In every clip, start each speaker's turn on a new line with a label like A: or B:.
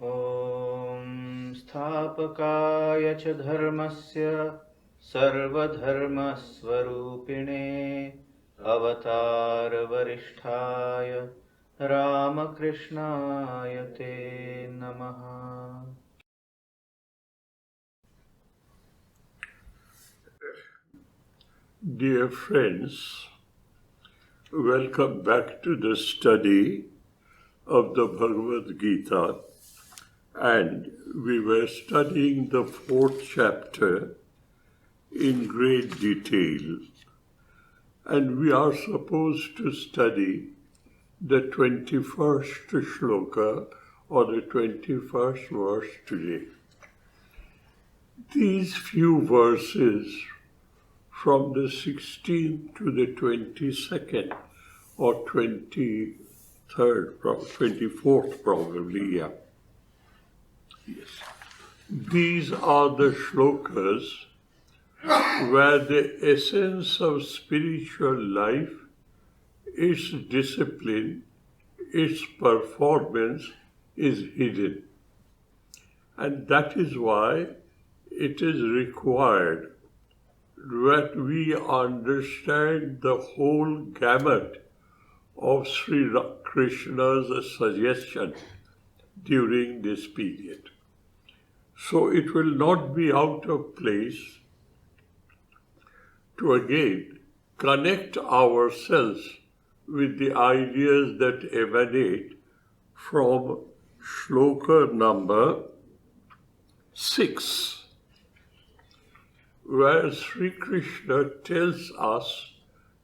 A: ॐ स्थापकाय च धर्मस्य सर्वधर्मस्वरूपिणे अवतारवरिष्ठाय रामकृष्णाय ते नमः।
B: Dear friends, welcome back to the study of the Bhagavad Gita, and we were studying the 4th chapter in great detail, and we are supposed to study the 21st shloka or the 21st verse today. These few verses from the 16th to the 22nd or 23rd, 24th probably, Yes. These are the shlokas where the essence of spiritual life, its discipline, its performance is hidden. And that is why it is required that we understand the whole gamut of Sri Krishna's suggestion during this period. So it will not be out of place to again connect ourselves with the ideas that emanate from shloka number 6. Where Sri Krishna tells us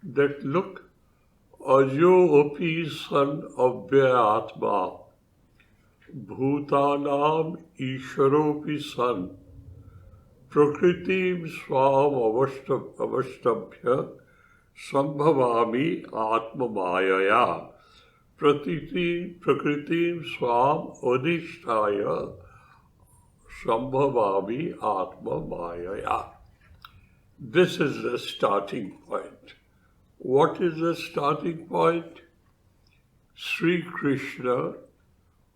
B: that, look, Ajo api san abhyatma, bhutanam isharopi san, prakritim swam avashtabhya, sambhavami atma mayaya, prakritim swam adhishtaya, sambhavami atma mayaya. This is the starting point. What is the starting point? Sri Krishna,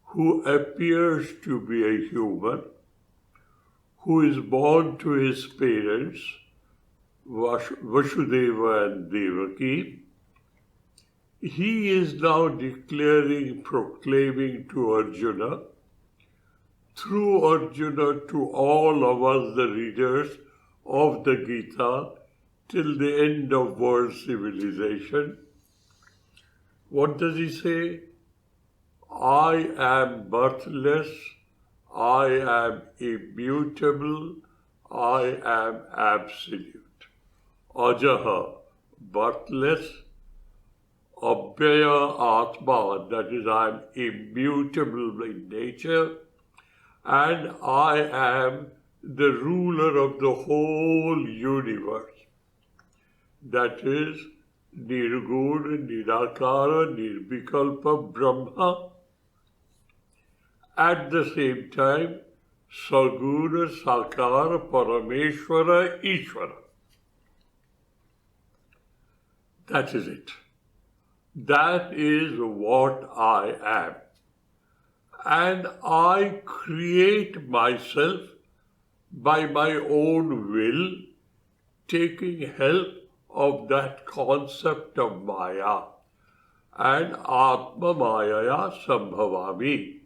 B: who appears to be a human, who is born to his parents, Vasudeva and Devaki, he is now proclaiming to Arjuna, through Arjuna to all of us, the readers of the Gita, till the end of world civilization. What does he say? I am birthless, I am immutable, I am absolute. Ajaha, birthless, abhyaya atma, that is, I am immutable in nature, and I am the ruler of the whole universe. That is, Nirguna, Nirakara, Nirvikalpa, Brahma. At the same time, Saguna, Sakara, Parameshwara, Ishvara. That is it. That is what I am. And I create myself by my own will, taking help of that concept of Maya. And Atma Mayaya Sambhavami.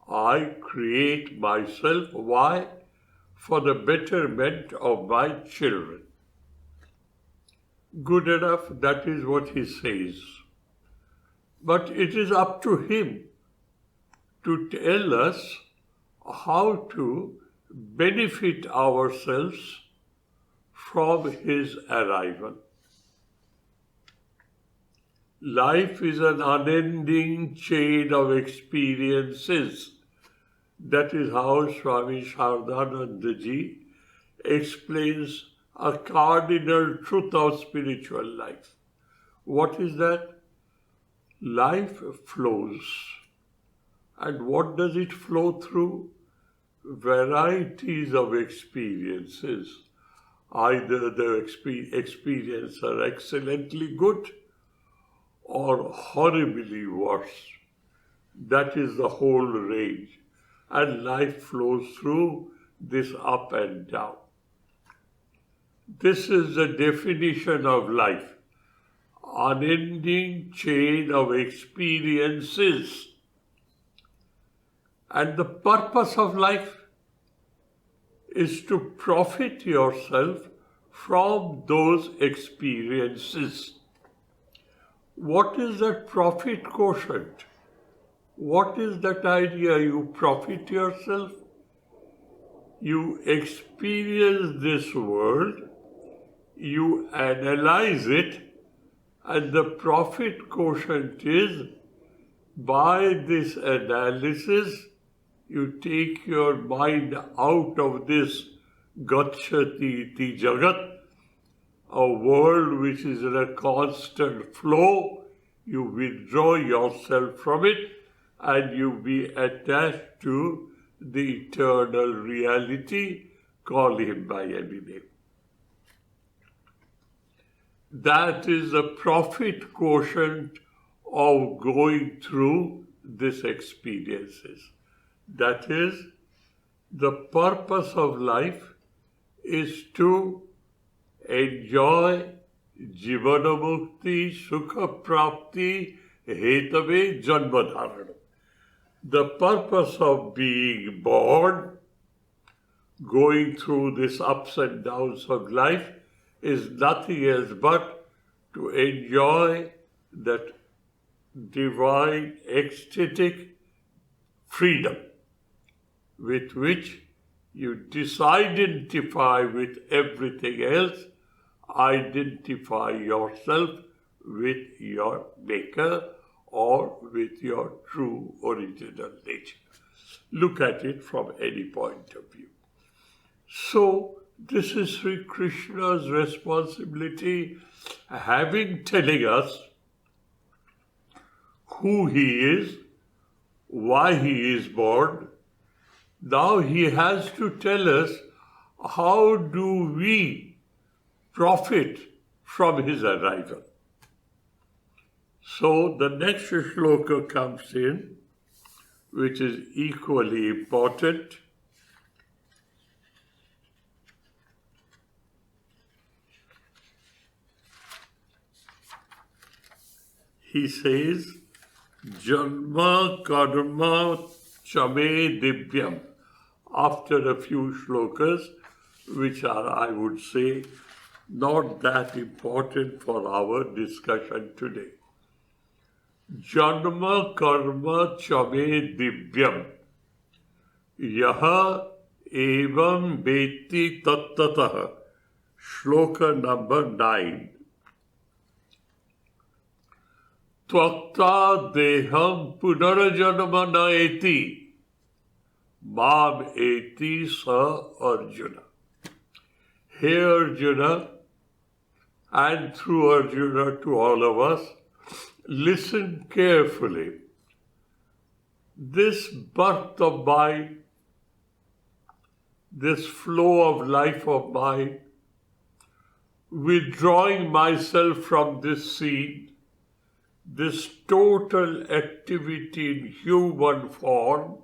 B: I create myself. Why? For the betterment of my children. Good enough, that is what he says. But it is up to him to tell us how to benefit ourselves from his arrival. Life is an unending chain of experiences. That is how Swami Sridharananda ji explains a cardinal truth of spiritual life. What is that? Life flows. And what does it flow through? Varieties of experiences. Either the experiences are excellently good or horribly worse. That is the whole range. and life flows through this up and down. This is the definition of life. Unending chain of experiences. And the purpose of life is to profit yourself from those experiences. What is that profit quotient? What is that idea? You profit yourself. You experience this world, you analyze it, and the profit quotient is, by this analysis, you take your mind out of this gacchati iti jagat, a world which is in a constant flow. You withdraw yourself from it and you be attached to the eternal reality. Call him by any name. That is the profit quotient of going through these experiences. That is, the purpose of life is to enjoy jivana mukti, sukha prapti, hetave janmadharana. The purpose of being born, going through these ups and downs of life, is nothing else but to enjoy that divine ecstatic freedom with which you disidentify with everything else, identify yourself with your maker or with your true original nature. Look at it from any point of view. So, this is Sri Krishna's responsibility, having telling us who he is, why he is born. Now he has to tell us how do we profit from his arrival. So the next shloka comes in, which is equally important. He says, Janma karma chame divyam. After a few shlokas, which are, I would say, not that important for our discussion today. Janma karma chame divyam. Yaha evam beti tattatah. Shloka number 9. Tvakta deham punarajanama naeti. Mam eti sa Arjuna. Hey Arjuna, and through Arjuna to all of us, listen carefully. This birth of mine, this flow of life of mine, withdrawing myself from this scene, this total activity in human form,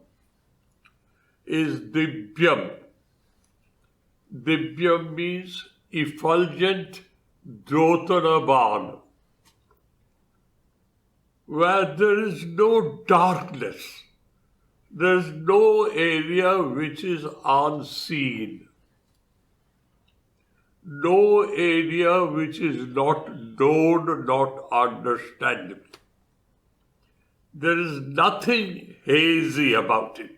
B: is divyam. Divyam means effulgent dhyotanaban, where there is no darkness, there is no area which is unseen, no area which is not known, not understandable. There is nothing hazy about it.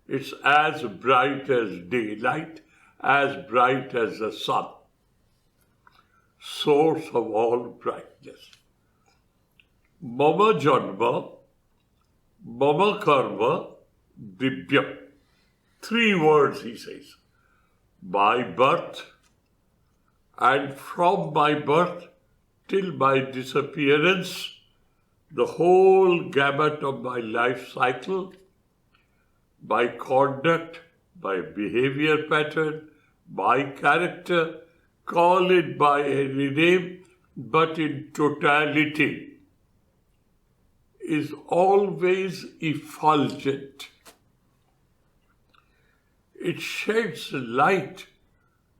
B: It's as bright as daylight, as bright as the sun. Source of all brightness. Mama janma, mama karma, divyam. 3 words he says. My birth, and from my birth till my disappearance, the whole gamut of my life cycle, by conduct, by behavior pattern, by character, call it by any name, but in totality, is always effulgent. it sheds light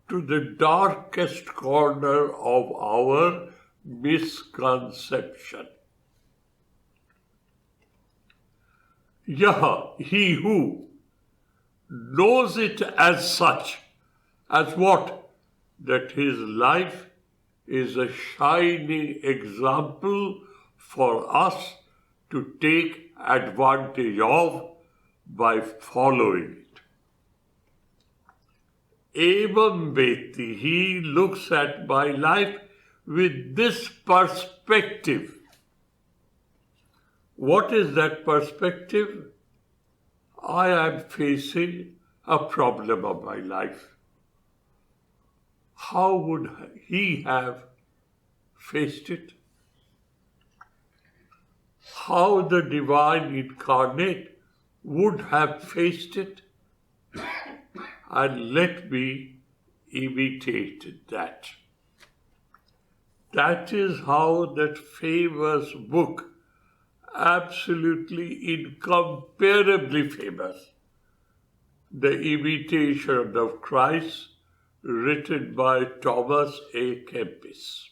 B: to the darkest corner of our misconception. Yah, he who knows it as such, as what? That his life is a shining example for us to take advantage of by following it. Evam Veti, he looks at my life with this perspective. What is that perspective? I am facing a problem of my life. How would he have faced it? How the divine incarnate would have faced it? And let me imitate that. That is how that famous book, absolutely incomparably famous, The Imitation of Christ, written by Thomas A. Kempis.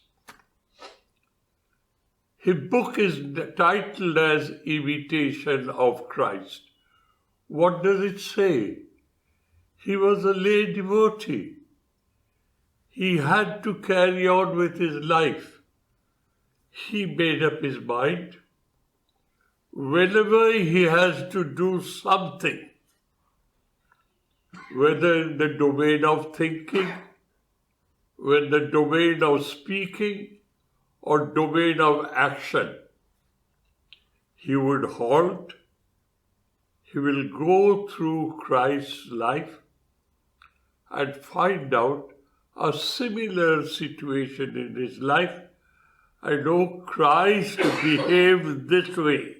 B: His book is titled as Imitation of Christ. What does it say? He was a lay devotee. He had to carry on with his life. He made up his mind. Whenever he has to do something, whether in the domain of thinking, in the domain of speaking, or domain of action, he would halt. He will go through Christ's life and find out a similar situation in his life. I know Christ behaved this way.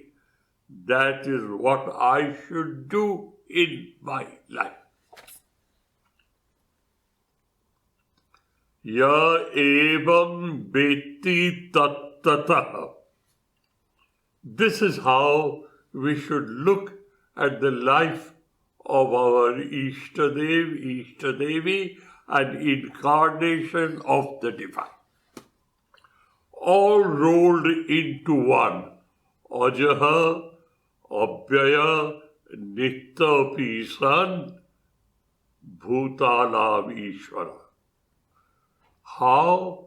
B: That is what I should do in my life. Ya evam beti tattatah. This is how we should look at the life of our Ishtadev, Ishtadevi, and incarnation of the divine. All rolled into one. Ajaha, Abhyaya, Nittapisan, Bhutanam Ishvara. How?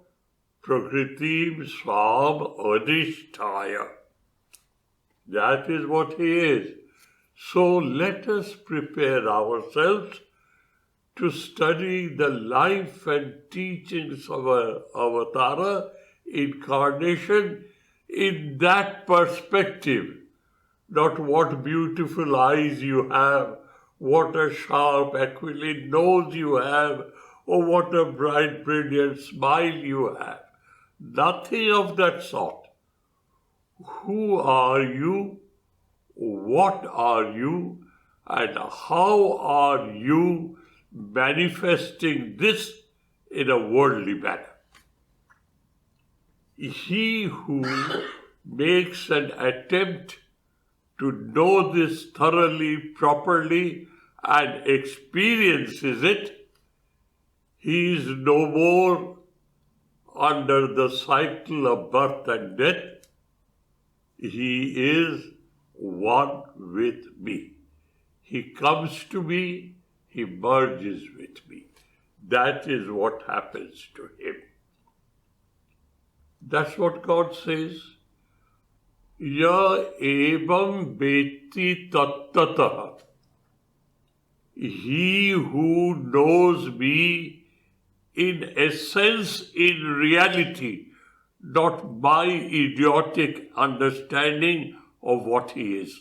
B: Prakritim Swam Adhisthaya. That is what he is. So let us prepare ourselves to study the life and teachings of our Avatara, incarnation, in that perspective. Not what beautiful eyes you have, what a sharp aquiline nose you have, or what a bright, brilliant smile you have. Nothing of that sort. Who are you? What are you? And how are you manifesting this in a worldly manner? He who makes an attempt to know this thoroughly, properly, and experiences it, he is no more under the cycle of birth and death. He is one with me. He comes to me, he merges with me. That is what happens to him. That's what God says. Ya evam beti tattatah. He who knows me in essence, in reality, not my idiotic understanding of what he is.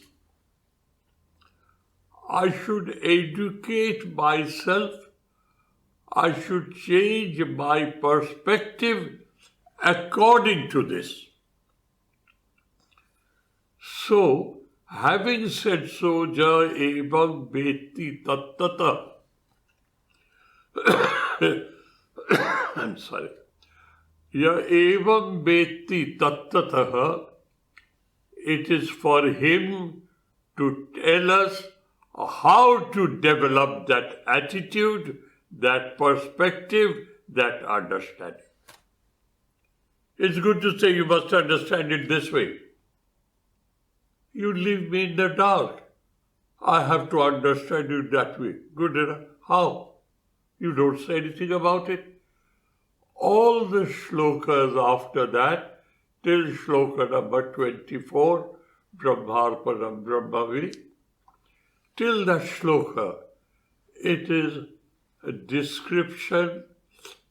B: I should educate myself. I should change my perspective according to this. So, having said so, ja evam beti tattatah. I'm sorry. Ya evam beti tattatah. It is for him to tell us how to develop that attitude, that perspective, that understanding. It's good to say you must understand it this way. You leave me in the dark. I have to understand it that way. Good enough. How? You don't say anything about it. All the shlokas after that, till shloka number 24, Brahmarpanam Brahmavi, till that shloka, it is a description,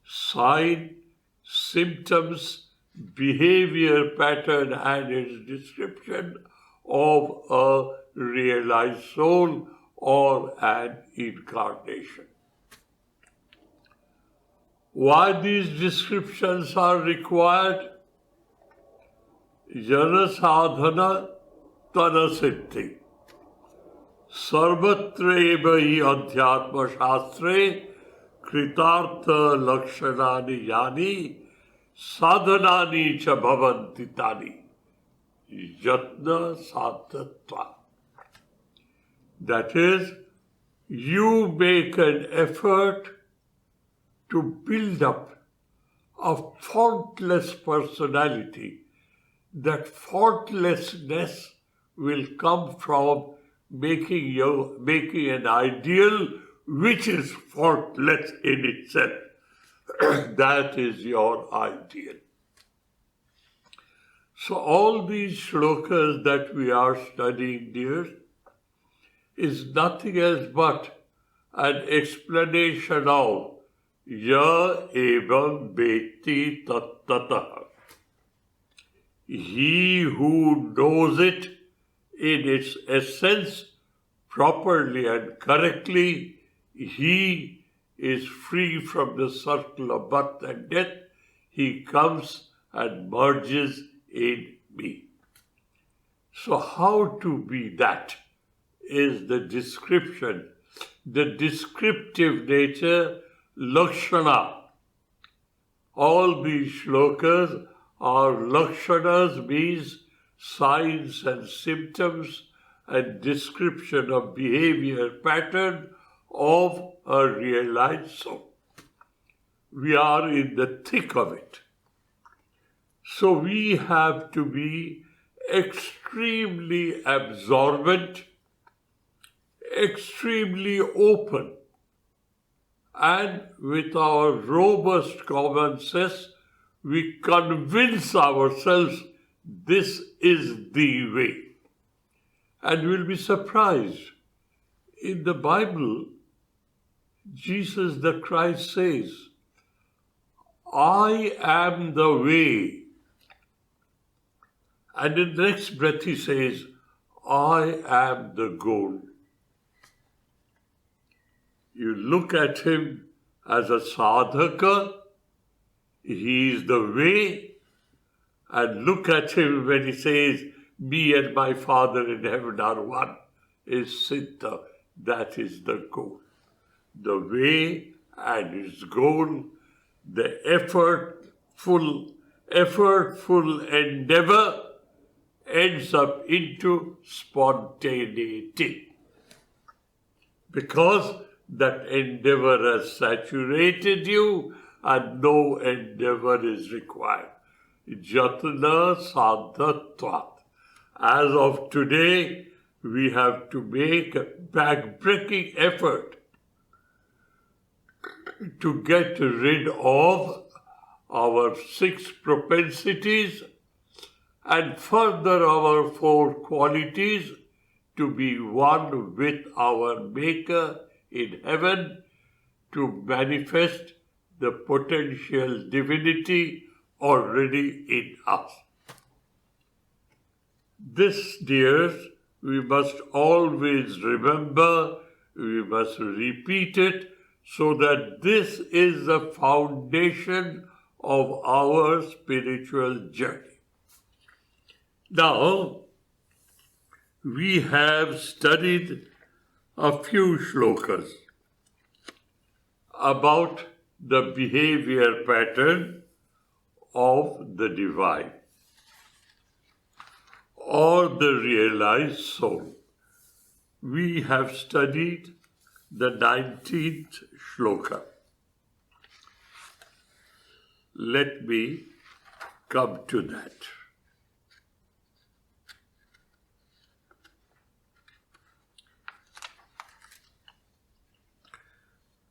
B: sign, symptoms, behavior pattern, and its description of a realized soul or an incarnation. Why these descriptions are required? Jana sadhana tana siddhi. Sarvatra eva hi adhyatma shastre kritartha lakshanani yani sadhanani cha bhavanti tani. Yatna sadhatva. That is, you make an effort to build up a faultless personality. That faultlessness will come from making an ideal which is faultless in itself. That is your ideal. So all these shlokas that we are studying, dear, is nothing else but an explanation of Ya evam beti tattataha. He who knows it in its essence properly and correctly, he is free from the circle of birth and death. He comes and merges in me. So how to be that is the description, the descriptive nature, lakshana. All these shlokas are lakshanas, means signs and symptoms and description of behavior pattern of a realized soul. We are in the thick of it. So we have to be extremely absorbent, extremely open, and with our robust common sense, we convince ourselves this is the way. And we'll be surprised. In the Bible, Jesus the Christ says, I am the way. And in the next breath he says, I am the goal. You look at him as a sadhaka, he is the way, and look at him when he says, me and my Father in heaven are one, is Siddha, that is the goal. The way and its goal, the effortful endeavor ends up into spontaneity. Because that endeavor has saturated you and no endeavor is required. Jatna sadhatvat. As of today, we have to make a back-breaking effort to get rid of our 6 propensities and further our 4 qualities to be one with our Maker in heaven, to manifest the potential divinity already in us. This, dears, we must always remember, we must repeat it, so that this is the foundation of our spiritual journey. Now, we have studied a few shlokas about the behavior pattern of the divine or the realized soul. we have studied the 19th shloka. Let me come to that.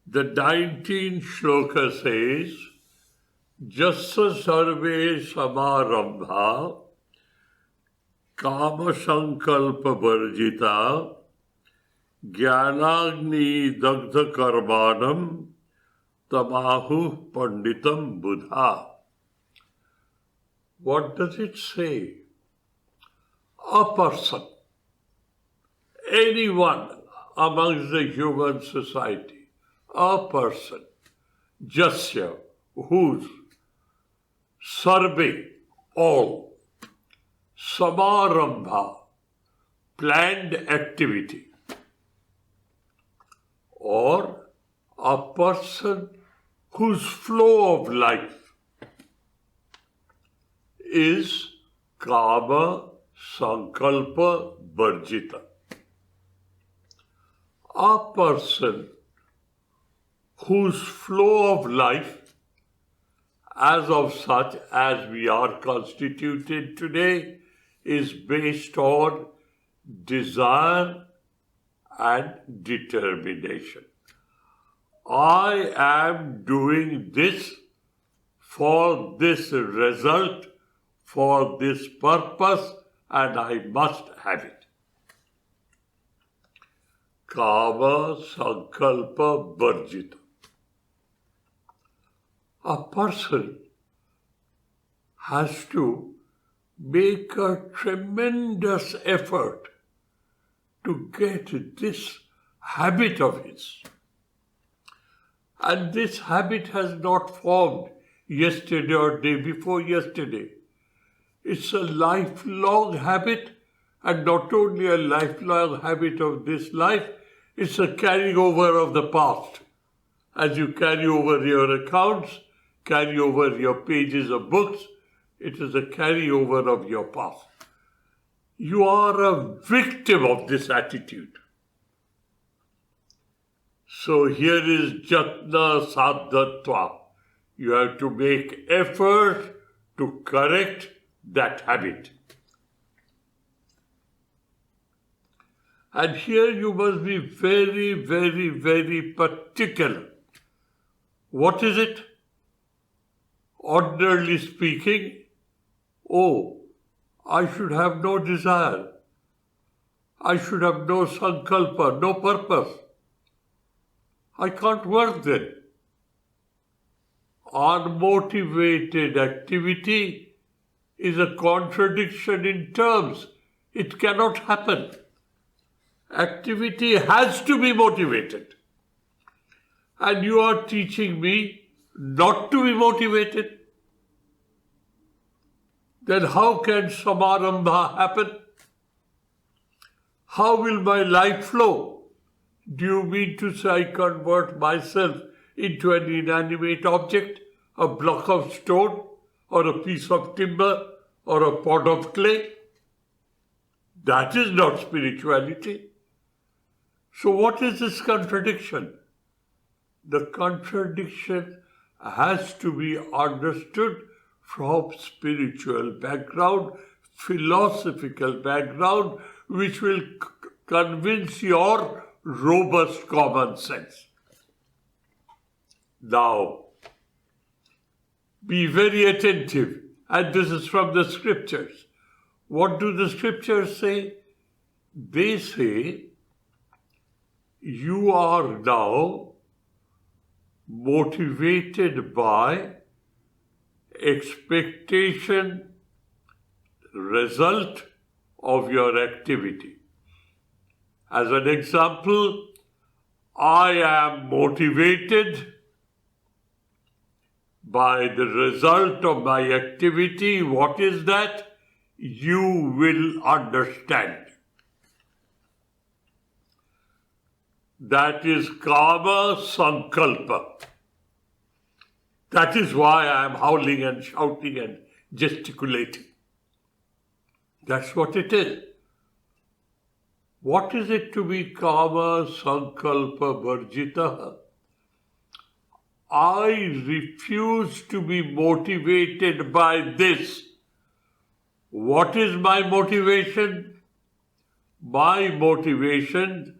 B: The 19th shloka says, Jassa sarve samarambha kama sankalpa varjita jnanagni dagdha karmanam tamahu panditam buddha. What does it say? A person, anyone amongst the human society, a person, jasya, whose, sarve, all, samarambha, planned activity, or a person whose flow of life is kama sankalpa varjita. A person whose flow of life, as of such as we are constituted today, is based on desire and determination. I am doing this for this result, for this purpose, and I must have it. Kama sankalpa varjita. A person has to make a tremendous effort to get this habit of his. And this habit has not formed yesterday or day before yesterday. It's a lifelong habit, and not only a lifelong habit of this life, it's a carrying over of the past. As you carry over your accounts, carry over your pages of books, it is a carryover of your past. You are a victim of this attitude. So here is jatna sadhatva. You have to make effort to correct that habit. And here you must be very, very, very particular. What is it? Ordinarily speaking, I should have no desire. I should have no sankalpa, no purpose. I can't work then. Unmotivated activity is a contradiction in terms. It cannot happen. Activity has to be motivated. And you are teaching me not to be motivated. Then how can samarambha happen? How will my life flow? Do you mean to say I convert myself into an inanimate object, a block of stone, or a piece of timber, or a pot of clay? That is not spirituality. So what is this contradiction? The contradiction has to be understood from spiritual background, philosophical background, which will convince your robust common sense. Now, be very attentive, and this is from the scriptures. What do the scriptures say? They say, you are now motivated by expectation, result of your activity. As an example, I am motivated by the result of my activity. What is that? You will understand. That is kama sankalpa. That is why I am howling and shouting and gesticulating. That's what it is. What is it to be kama sankalpa varjita? I refuse to be motivated by this. What is my motivation? My motivation,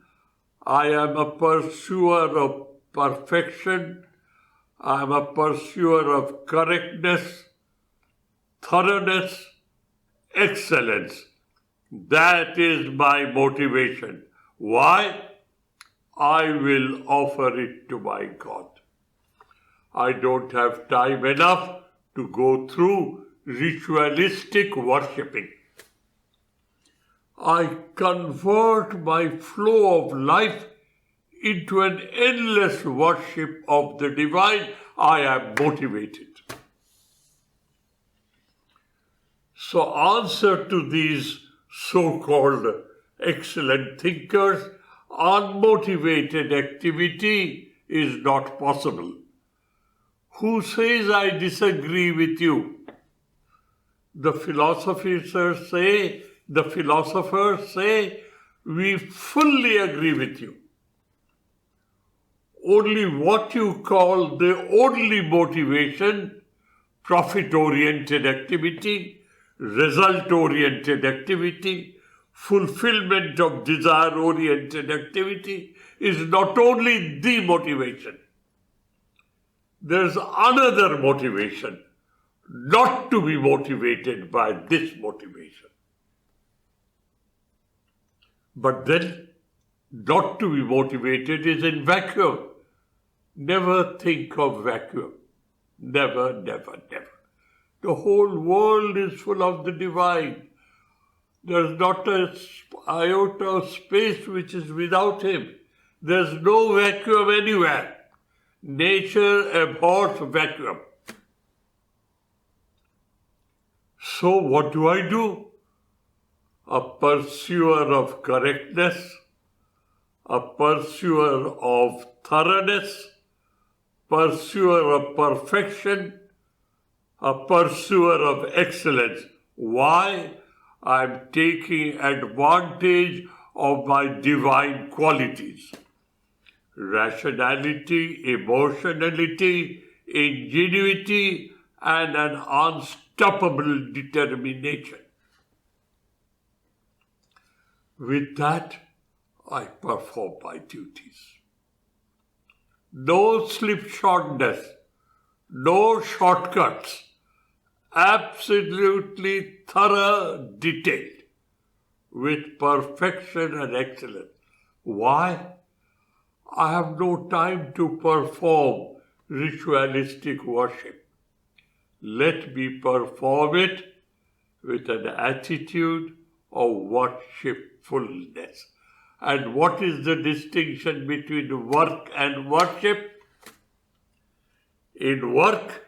B: I am a pursuer of perfection. I am a pursuer of correctness, thoroughness, excellence. That is my motivation. Why? I will offer it to my God. I don't have time enough to go through ritualistic worshipping. I convert my flow of life into an endless worship of the divine. I am motivated. So answer to these so-called excellent thinkers, unmotivated activity is not possible. Who says I disagree with you? The philosophers say, we fully agree with you. Only what you call the only motivation, profit-oriented activity, result-oriented activity, fulfillment of desire-oriented activity, is not only the motivation. There's another motivation, not to be motivated by this motivation. But then, not to be motivated is in vacuum. Never think of vacuum. Never, never, never. The whole world is full of the divine. There's not an iota of space which is without him. There's no vacuum anywhere. Nature abhors vacuum. So what do I do? A pursuer of correctness, a pursuer of thoroughness, pursuer of perfection, a pursuer of excellence. Why? I'm taking advantage of my divine qualities. Rationality, emotionality, ingenuity, and an unstoppable determination. With that, I perform my duties. No slipshodness, no shortcuts, absolutely thorough, detailed, with perfection and excellence. Why? I have no time to perform ritualistic worship. Let me perform it with an attitude of worshipfulness. And what is the distinction between work and worship? In work,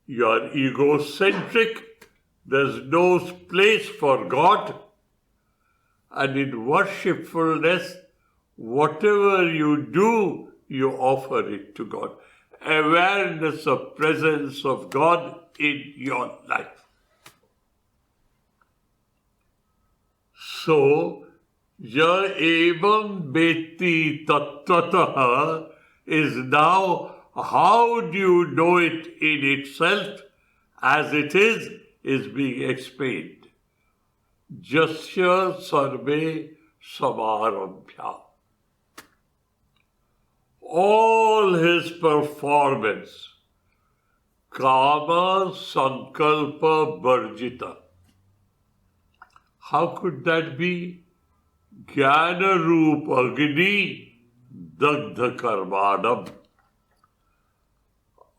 B: you are egocentric, there's no place for God. And in worshipfulness, whatever you do, you offer it to God. Awareness of presence of God in your life. So, ya evam beti tattvataha is now, how do you know it in itself as it is being explained. Jasya sarve samarabhya. All his performance, kama sankalpa varjita. How could that be? Jnana roop agni dagdha karmanam.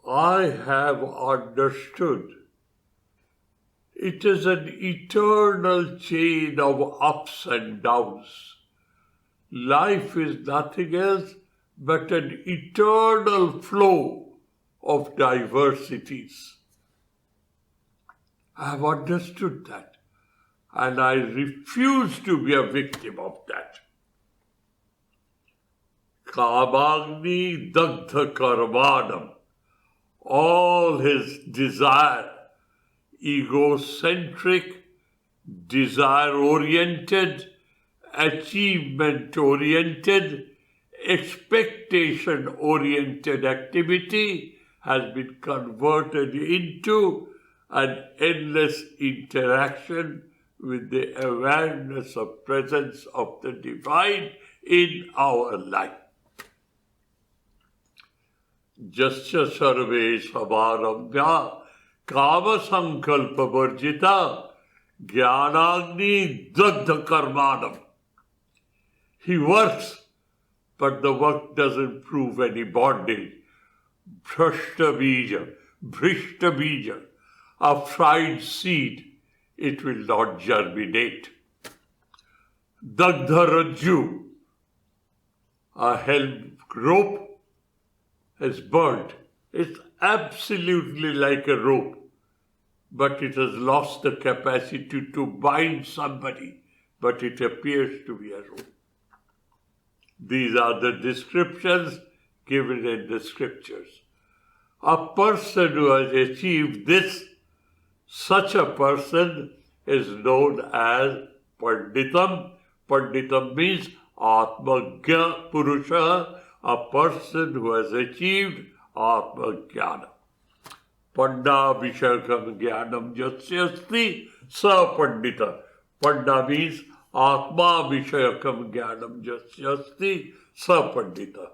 B: I have understood. It is an eternal chain of ups and downs. Life is nothing else but an eternal flow of diversities. I have understood that, and I refuse to be a victim of that. Kamagni dagdha karmanam. All his desire, egocentric, desire-oriented, achievement-oriented, expectation-oriented activity has been converted into an endless interaction with the awareness of presence of the divine in our life. Jasya sarve samarambhya kama sankalpa varjita jnanagni dagdha karmanam. He works, but the work doesn't prove any bonding. Bhrashta bija, a fried seed, it will not germinate. Dagdha rajju, a held rope has burned. It's absolutely like a rope, but it has lost the capacity to bind somebody, but it appears to be a rope. These are the descriptions given in the scriptures. A person who has achieved this, such a person is known as Panditam. Panditam means Atmagya Purusha, a person who has achieved Atmajnana. Panda Vishakam Jnanam Jasyasti Sa Pandita. Panda means Atma Vishayakam Jnanam Jasyasti Sa Pandita.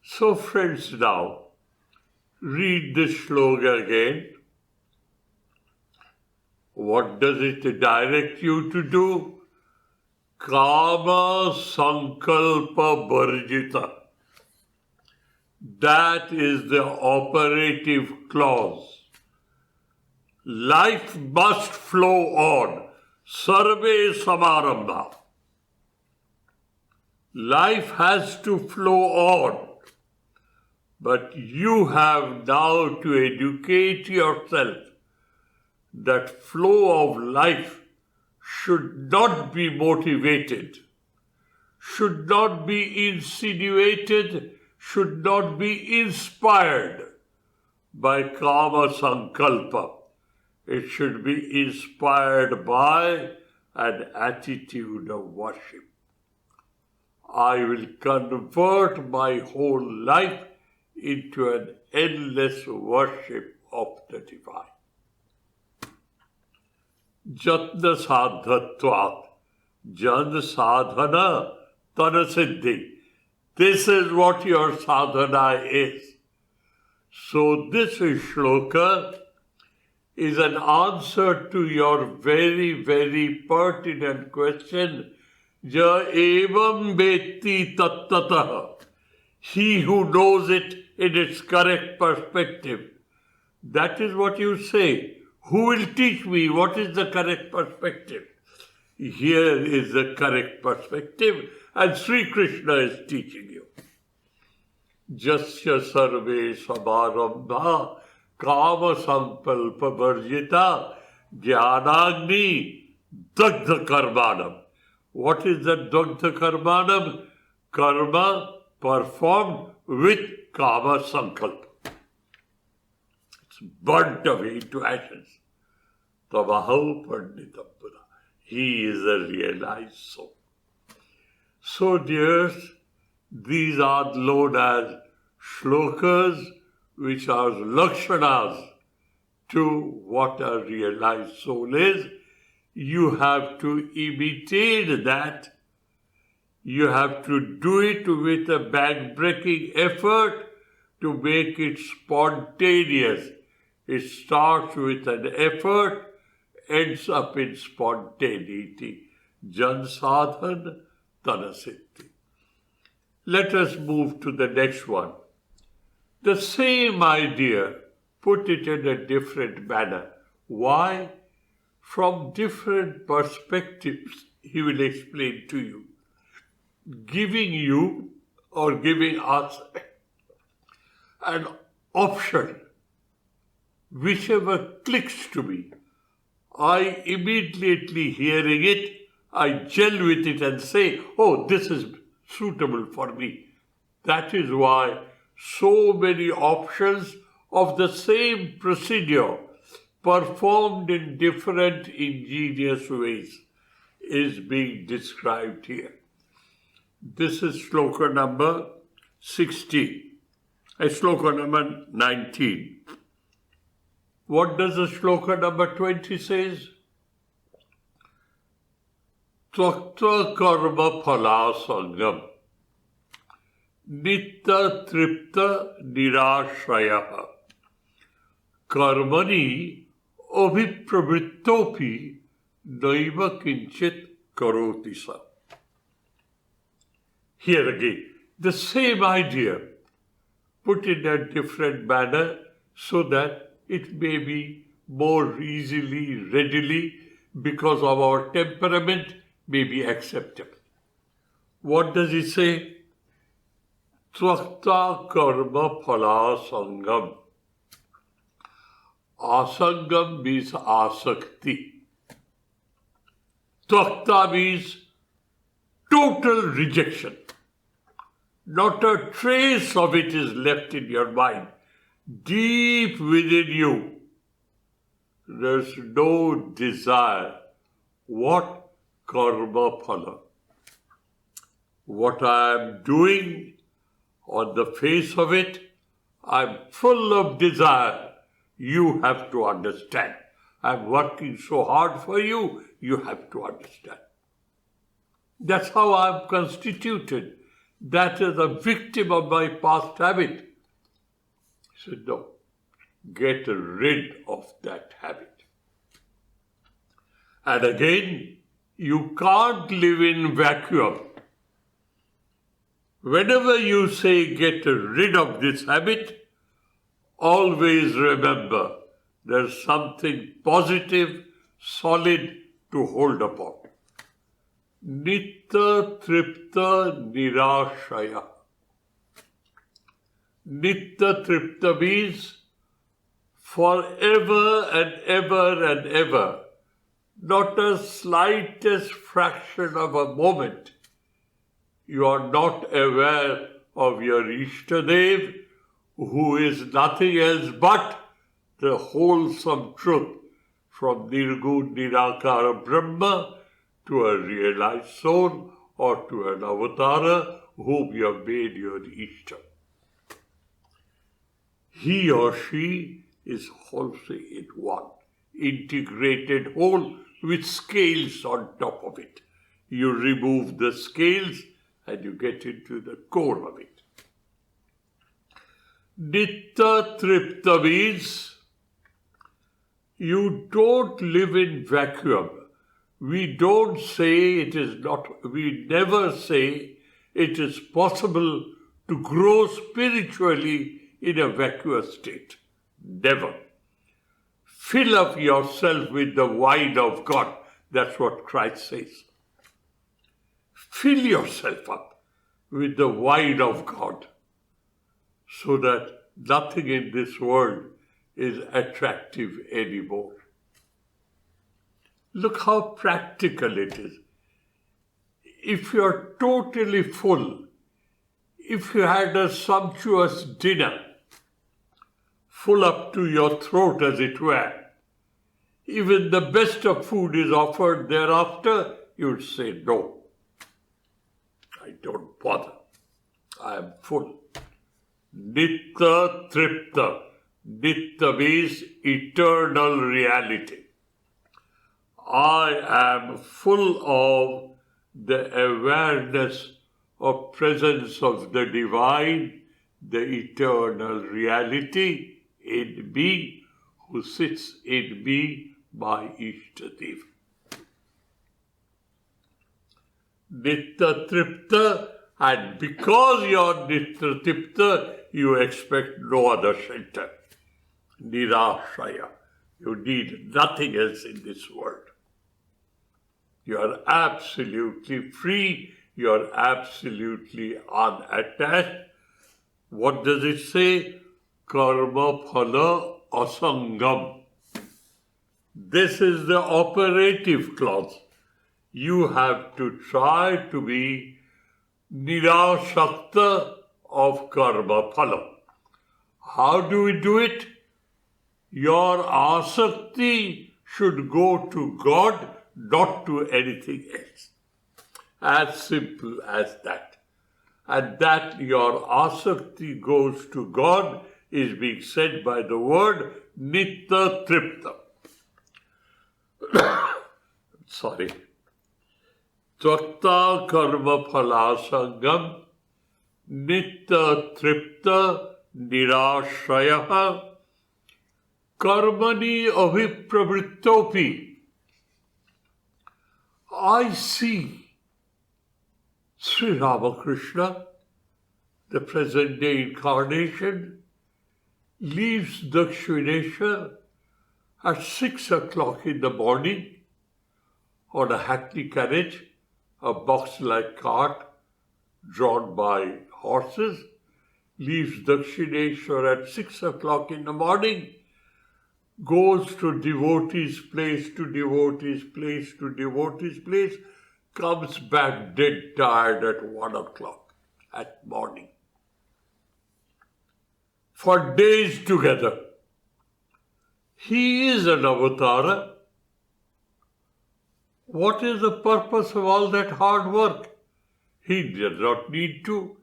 B: So friends, now read this shloka again. What does it direct you to do? Kama Sankalpa Varjita. That is the operative clause. Life must flow on. Sarve samarambha. Life has to flow on. But you have now to educate yourself that flow of life should not be motivated, should not be insinuated, should not be inspired by kama sankalpa. It should be inspired by an attitude of worship. I will convert my whole life into an endless worship of the divine. Jatna sadhatvat, jan sadhana tanasiddhi. This is what your sadhana is. So this shloka is an answer to your very, very pertinent question. Ja evam veti tattatah. He who knows it in its correct perspective. That is what you say. Who will teach me what is the correct perspective? Here is the correct perspective, and Sri Krishna is teaching you. Jasya sarve samarambha kama sampalpa varjita jnanagni dagdha karmanam. What is the dagdha karmanam? Karma performed with kama sankalpa. It's burnt away into ashes. Tavaho panditam pura. He is a realized soul. So dears, these are known as shlokas, which are lakshanas to what a realized soul is. You have to imitate that. You have to do it with a back-breaking effort to make it spontaneous. It starts with an effort, ends up in spontaneity. Jan sadhan tanasiddhi. Let us move to the next one. The same idea, put it in a different manner. Why? From different perspectives, he will explain to you. Giving you or giving us an option, whichever clicks to me. I immediately hearing it, I gel with it and say, oh, this is suitable for me. That is why so many options of the same procedure performed in different ingenious ways. is being described here. This is shloka number 16, shloka number 19. What does the shloka number 20 says? Tvakta karma phala sangam nitya tripta nirashraya karmani abhipravrittopi naiva kinchit karoti sa. Here again, the same idea, put in a different manner so that it may be more easily, readily, because of our temperament, may be acceptable. What does it say? Tvakta karma phala sangam. Asangam means asakti. Tvakta means total rejection. Not a trace of it is left in your mind. Deep within you, there's no desire. What karma phala? What I am doing on the face of it, I'm full of desire. You have to understand. I'm working so hard for you, you have to understand. That's how I'm constituted. That is a victim of my past habit. He said, no, get rid of that habit. And again, you can't live in vacuum. Whenever you say get rid of this habit, always remember there's something positive, solid to hold upon. Nitya tripta nirashaya. Nitya tripta means forever and ever and ever. Not a slightest fraction of a moment. You are not aware of your Ishtadev, who is nothing else but the wholesome truth from Nirgun Nirakara Brahma to a realized soul or to an avatara whom you have made your Ishta. He or she is wholesome in one, integrated whole with scales on top of it. You remove the scales and you get into the core of it. Nitya tripta means you don't live in vacuum. We don't say it is not, we never say it is possible to grow spiritually in a vacuous state. Never. Fill up yourself with the wine of God. That's what Christ says. Fill yourself up with the wine of God so that nothing in this world is attractive anymore. Look how practical it is. If you're totally full, if you had a sumptuous dinner, full up to your throat as it were, even the best of food is offered thereafter, you'd say, no, I don't bother. I am full. Nitya tripta. Nitya means eternal reality. I am full of the awareness of presence of the divine, the eternal reality in me, who sits in me, my Ishtadev. Nitya tripta, and because you are nitya tripta, you expect no other shelter. Nirashaya. You need nothing else in this world. You are absolutely free. You are absolutely unattached. What does it say? Karma phala asangam. This is the operative clause. You have to try to be nirashakta of karma phala. How do we do it? Your asakti should go to God, not to anything else. As simple as that. And that your asakti goes to God is being said by the word nitya tripta. Sorry. Tvakta karma phalasangam nitya tripta nirashrayah karmani abhipravrittopi. I see Sri Ramakrishna, the present day incarnation, leaves Dakshinesha at 6 o'clock in the morning on a hackney carriage, a box-like cart drawn by horses, leaves Dakshineshwar at 6 o'clock in the morning, goes to devotee's place, to devotee's place, to devotee's place, comes back dead tired at 1 o'clock at morning. For days together. He is an avatara. What is the purpose of all that hard work? He does not need to.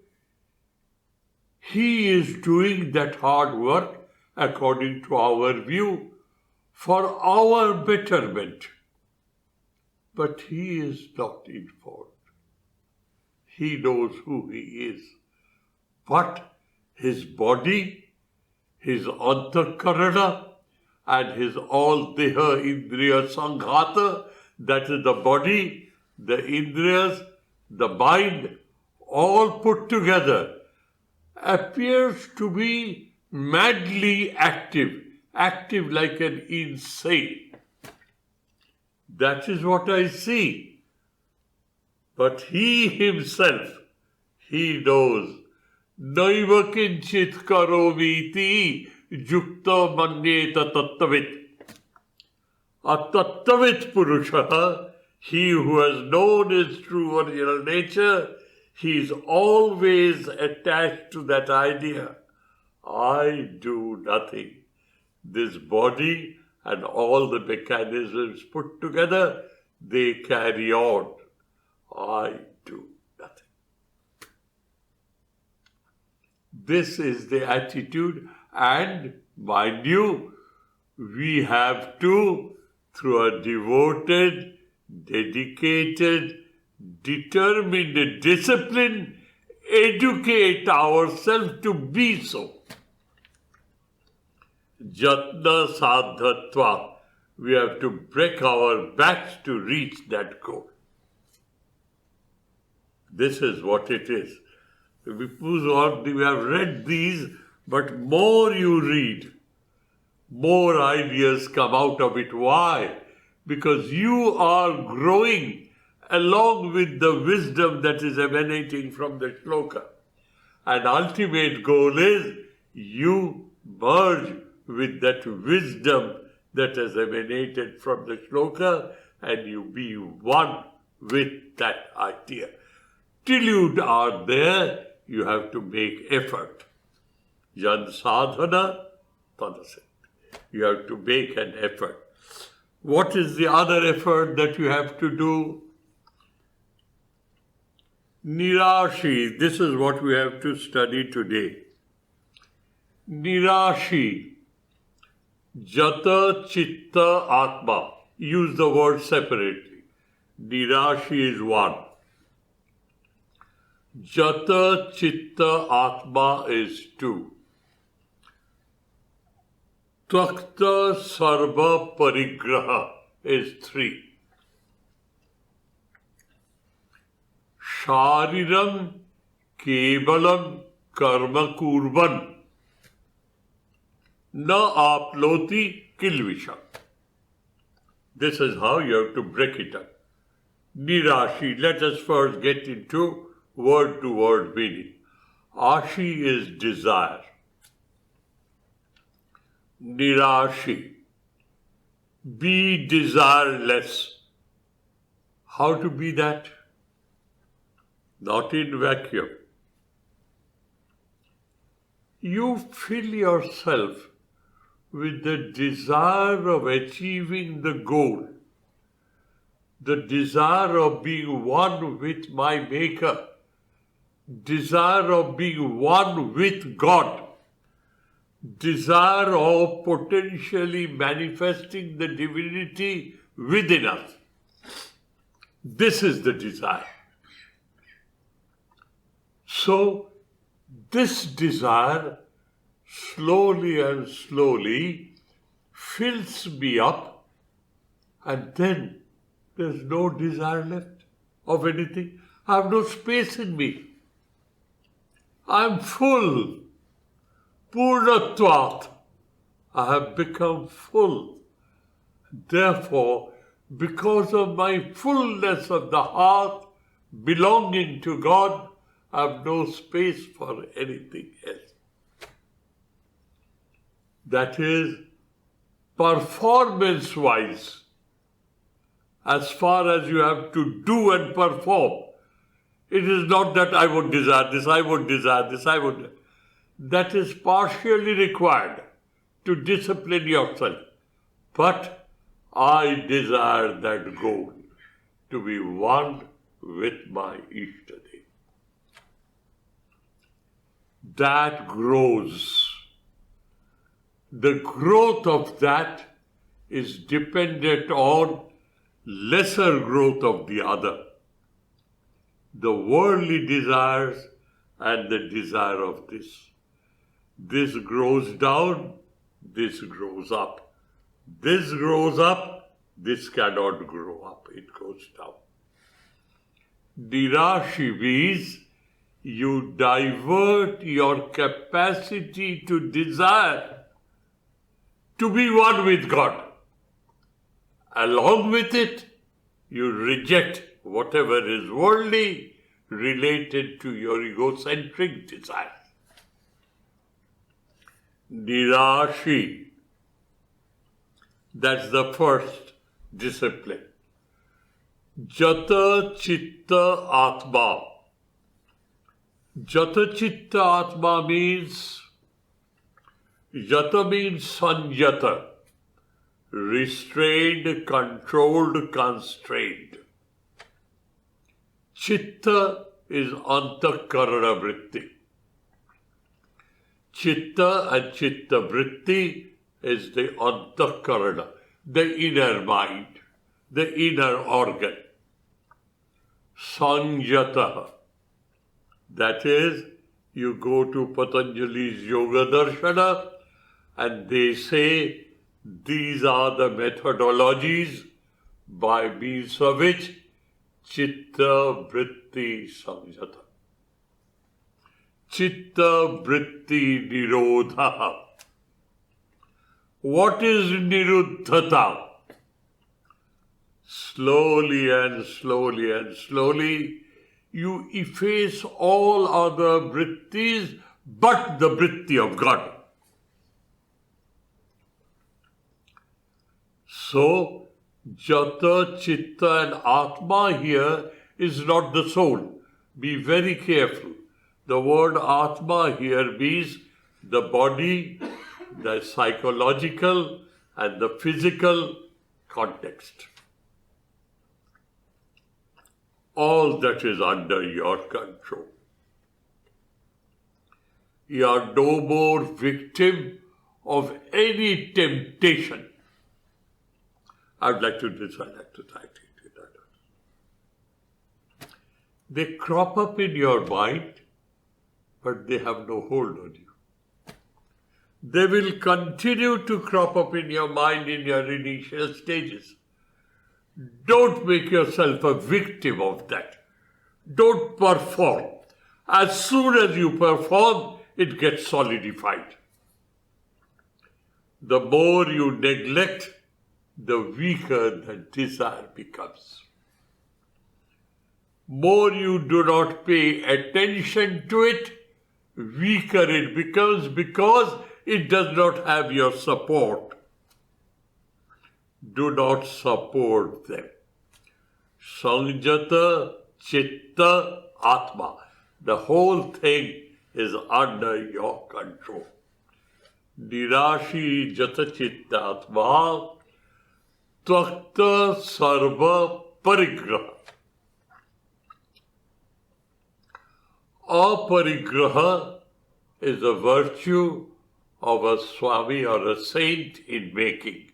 B: He is doing that hard work, according to our view, for our betterment. But he is not informed. He knows who he is. But his body, his antakarana, and his all deha indriya sanghata, that is the body, the indriyas, the mind, all put together, appears to be madly active, active like an insane. That is what I see. But he himself, he knows, naiva kinchit karoviti jukta manyeta tattavit. A tattavit purusha, he who has known his true original nature, he is always attached to that idea. I do nothing. This body and all the mechanisms put together, they carry on. I do nothing. This is the attitude, and mind you, we have to, through a devoted, dedicated, determined discipline, educate ourselves to be so. Jatna sadhatva. We have to break our backs to reach that goal. This is what it is. We have read these, but more you read, more ideas come out of it. Why? Because you are growing along with the wisdom that is emanating from the shloka. And ultimate goal is you merge with that wisdom that has emanated from the shloka, and you be one with that idea. Till you are there, you have to make effort. Jan sadhana, tadasya. You have to make an effort. What is the other effort that you have to do? Nirashi. This is what we have to study today. Nirashi. Jata chitta atma. Use the word separately. Nirashi is one. Jata chitta atma is two. Takta sarva parigraha is three. Shariram kevalam karma kurvan na aploti kilvisha. This is how you have to break it up. Nirashi. Let us first get into word-to-word meaning. Ashi is desire. Nirashi. Be desireless. How to be that? Not in vacuum. You fill yourself with the desire of achieving the goal. the desire of being one with my Maker, desire of being one with God, desire of potentially manifesting the divinity within us. This is the desire. So, this desire slowly and slowly fills me up, and then there's no desire left of anything. I have no space in me. I'm full. Purnatvat. I have become full. Therefore, because of my fullness of the heart, belonging to God, I have no space for anything else. That is, performance-wise, as far as you have to do and perform, it is not that I would desire this, I would desire this, I would. That is partially required to discipline yourself. But I desire that goal, to be one with my Ishtadeva. That grows. The growth of that is dependent on lesser growth of the other. The worldly desires and the desire of this. This grows down, this grows up. This grows up, this cannot grow up, it goes down. Nirashi means you divert your capacity to desire to be one with God. Along with it, you reject whatever is worldly related to your egocentric desire. Nirashi. That's the first discipline. Jata Chitta Atma. Jata Chitta Atma means, Jata means Sanjata, restrained, controlled, constrained. Chitta is Antakarana Vritti. Chitta and Chitta Vritti is the Antakarana, the inner mind, the inner organ. Sanjata. That is, you go to Patanjali's Yoga Darshana and they say these are the methodologies by means of which Chitta Vritti Sanjata. Chitta Vritti Nirodha. What is Niruddhata? Slowly and slowly and slowly, you efface all other vrittis but the vritti of God. So, Jata, Chitta and Atma here is not the soul. Be very careful. The word Atma here means the body, the psychological and the physical context. All that is under your control. You are no more victim of any temptation. I would like to decide that tonight. They crop up in your mind, but they have no hold on you. They will continue to crop up in your mind in your initial stages. Don't make yourself a victim of that. Don't perform. As soon as you perform, it gets solidified. The more you neglect, the weaker the desire becomes. More you do not pay attention to it, weaker it becomes because it does not have your support. Do not support them. Sanjata, Chitta, Atma. The whole thing is under your control. Nirashi Jata Chitta Atma Tvakta Sarva Parigraha. Aparigraha is a virtue of a Swami or a saint in making.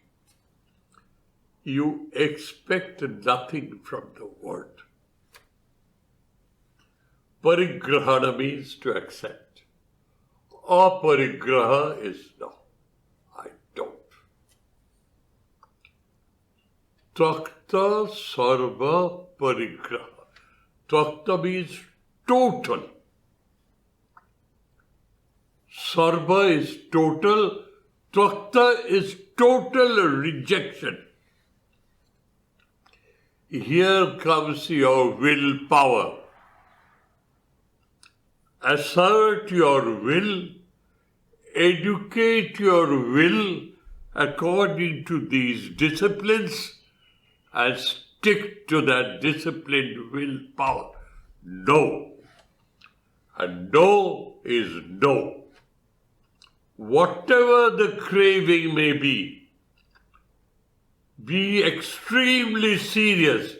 B: You expect nothing from the world. Parigrahana means to accept. Aparigraha is no, I don't. Takta sarva parigraha. Takta means total. Sarva is total. Takta is total rejection. Here comes your willpower. Assert your will, educate your will according to these disciplines and stick to that disciplined willpower. No. And no is no. Whatever the craving may be extremely serious.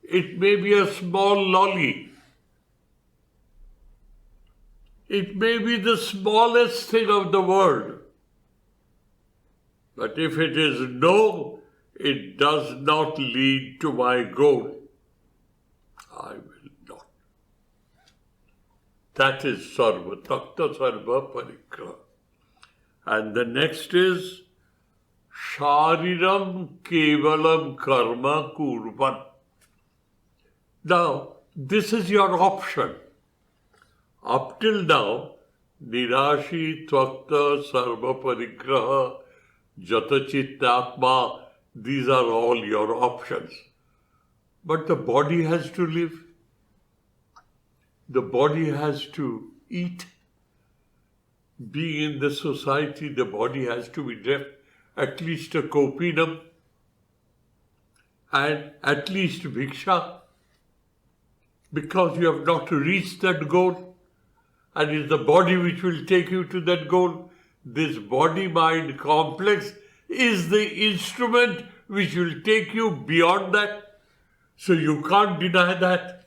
B: It may be a small lolly. It may be the smallest thing of the world. But if it is no, it does not lead to my goal. I will not. That is sarva, takta sarva parigraha. And the next is shariram kevalam karma kurvan. Now, this is your option. Up till now, nirashi, tvakta, sarva parigraha, jatachittatma, these are all your options. But the body has to live. The body has to eat. Being in the society, the body has to be left at least a kopinam and at least bhiksha, because you have not reached that goal. And it's the body which will take you to that goal. This body-mind complex is the instrument which will take you beyond that. So you can't deny that.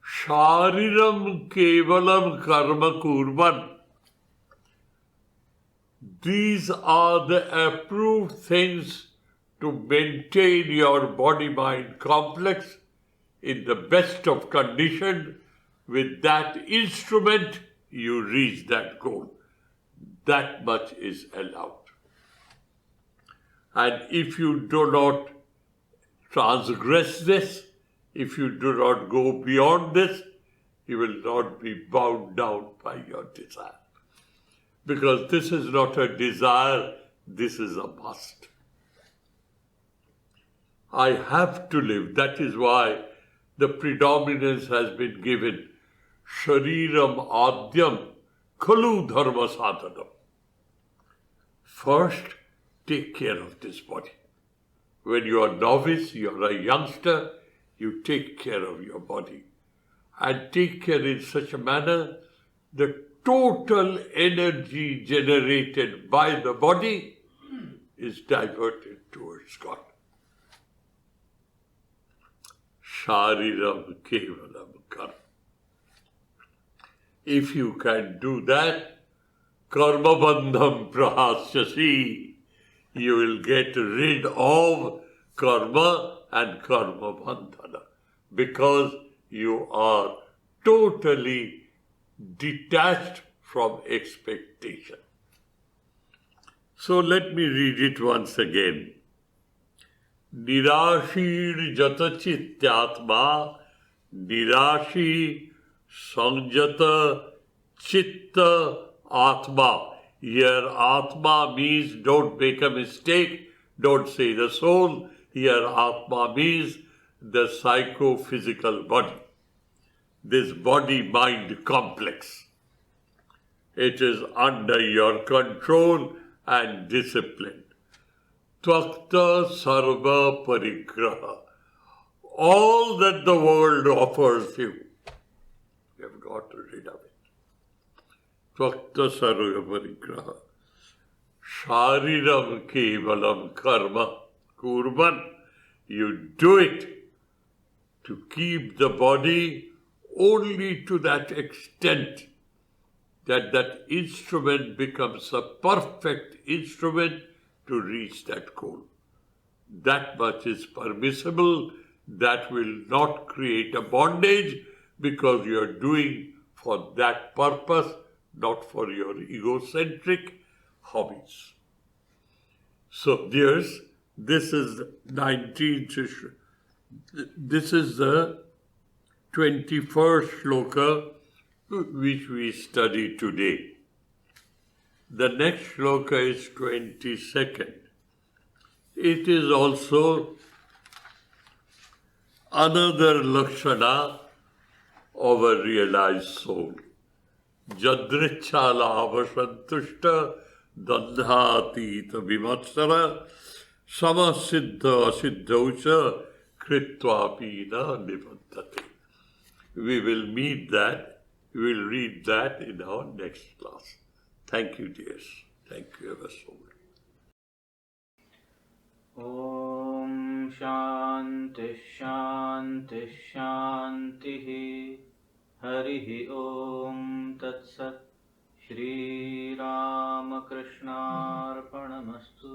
B: Shariram kevalam karma kurvan. These are the approved things to maintain your body-mind complex in the best of condition. With that instrument, you reach that goal. That much is allowed. And if you do not transgress this, if you do not go beyond this, you will not be bound down by your desire. Because this is not a desire, this is a must. I have to live. That is why the predominance has been given. Shariram adyam khalu dharma sadhanam. First, take care of this body. When you are novice, you are a youngster, you take care of your body. And take care in such a manner the total energy generated by the body is diverted towards God. Shariram kevalam karma. If you can do that, karma bandham prahasyasi, you will get rid of karma and karma bandhana, because you are totally detached from expectation. So let me read it once again. Nirashir jatachityatma, nirashi sanjata chitta atma. Here atma means, don't make a mistake, don't say the soul. Here atma means the psychophysical body. This body-mind complex. It is under your control and discipline. Tvakta sarva parigraha. All that the world offers you, you have got rid of it. Tvakta sarva parigraha. Shariram kevalam karma kurvan. You do it to keep the body only to that extent that that instrument becomes a perfect instrument to reach that goal. That much is permissible. That will not create a bondage because you are doing for that purpose, not for your egocentric hobbies. So, dears, this is 19th. This is the 21st shloka which we study today. The next shloka is 22nd. It is also another lakshana of a realized soul. Jadrichala vasantushta dandhatita vimatsara samasiddha asiddhaucha kritvapina nibantate. We will meet that, we will read that in our next class. Thank you, dears. Thank you ever so much.
A: ॐ शान्तिः शान्तिः शान्तिः हरिः ॐ तत्सत् श्रीरामकृष्णार्पणमस्तु।